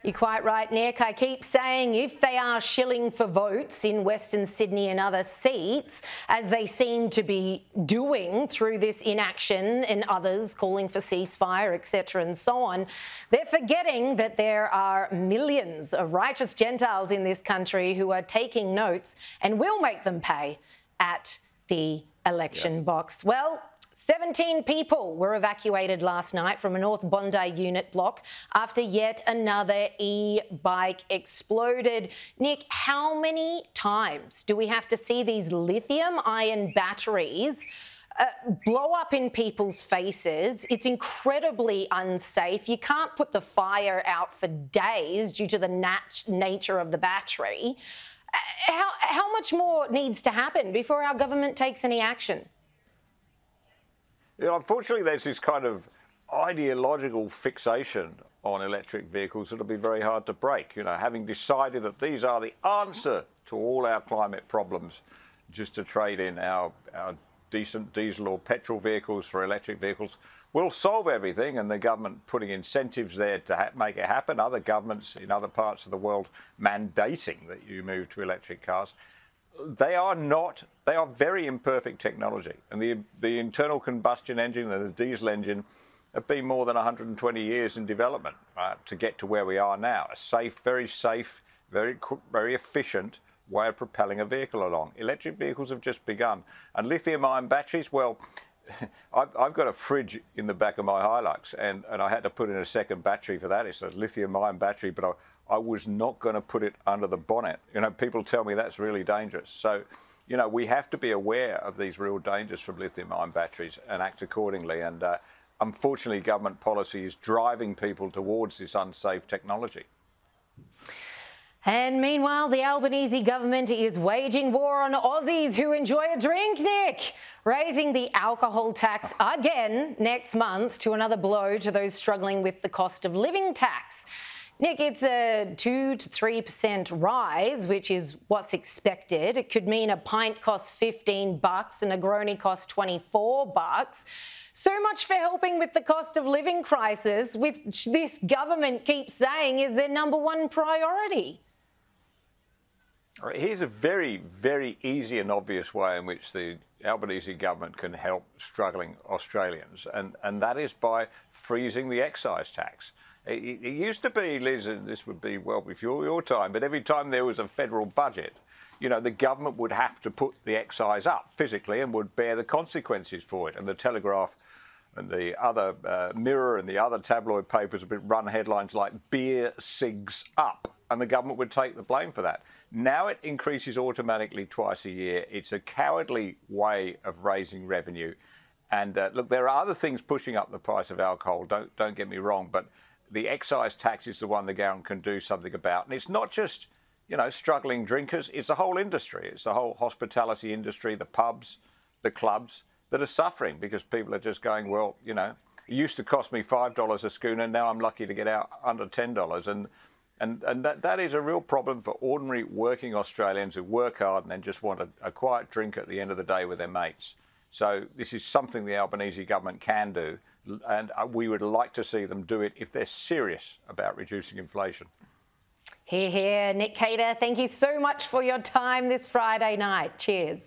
You're quite right, Nick. I keep saying if they are shilling for votes in Western Sydney and other seats, as they seem to be doing through this inaction and others calling for ceasefire, etc. and so on, they're forgetting that there are millions of righteous Gentiles in this country who are taking notes and will make them pay at the election box. Well, 17 people were evacuated last night from a North Bondi unit block after yet another e-bike exploded. Nick, how many times do we have to see these lithium-ion batteries blow up in people's faces? It's incredibly unsafe. You can't put the fire out for days due to the nature of the battery. How much more needs to happen before our government takes any action? Unfortunately, there's this kind of ideological fixation on electric vehicles that'll be very hard to break. Having decided that these are the answer to all our climate problems, just to trade in our decent diesel or petrol vehicles for electric vehicles will solve everything, and the government putting incentives there to make it happen, other governments in other parts of the world mandating that you move to electric cars. They are very imperfect technology, and the internal combustion engine and the diesel engine have been more than 120 years in development to get to where we are now. A safe, very efficient way of propelling a vehicle along. Electric vehicles have just begun, and lithium-ion batteries, well, I've got a fridge in the back of my Hilux, and I had to put in a second battery for that. It's a lithium-ion battery, but I was not going to put it under the bonnet. People tell me that's really dangerous. So, we have to be aware of these real dangers from lithium-ion batteries and act accordingly. And unfortunately, government policy is driving people towards this unsafe technology. And meanwhile, the Albanese government is waging war on Aussies who enjoy a drink, Nick, raising the alcohol tax again next month to another blow to those struggling with the cost of living tax. Nick, it's a 2 to 3% rise, which is what's expected. It could mean a pint costs $15 and a negroni costs $24. So much for helping with the cost of living crisis, which this government keeps saying is their #1 priority. Here's a very, very easy and obvious way in which the Albanese government can help struggling Australians, and that is by freezing the excise tax. It used to be, Liz, and this would be well before your time, but every time there was a federal budget, the government would have to put the excise up physically and would bear the consequences for it. And the Telegraph and the other Mirror and the other tabloid papers would run headlines like "Beer Cigs Up," and the government would take the blame for that. Now it increases automatically twice a year. It's a cowardly way of raising revenue. And look, there are other things pushing up the price of alcohol, don't get me wrong, but the excise tax is the one the government can do something about. And it's not just, struggling drinkers. It's the whole industry. It's the whole hospitality industry, the pubs, the clubs that are suffering because people are just going, well, it used to cost me $5 a schooner. Now I'm lucky to get out under $10. And that is a real problem for ordinary working Australians who work hard and then just want a quiet drink at the end of the day with their mates. So this is something the Albanese government can do, and we would like to see them do it if they're serious about reducing inflation. Hear, hear. Nick Cater, thank you so much for your time this Friday night. Cheers.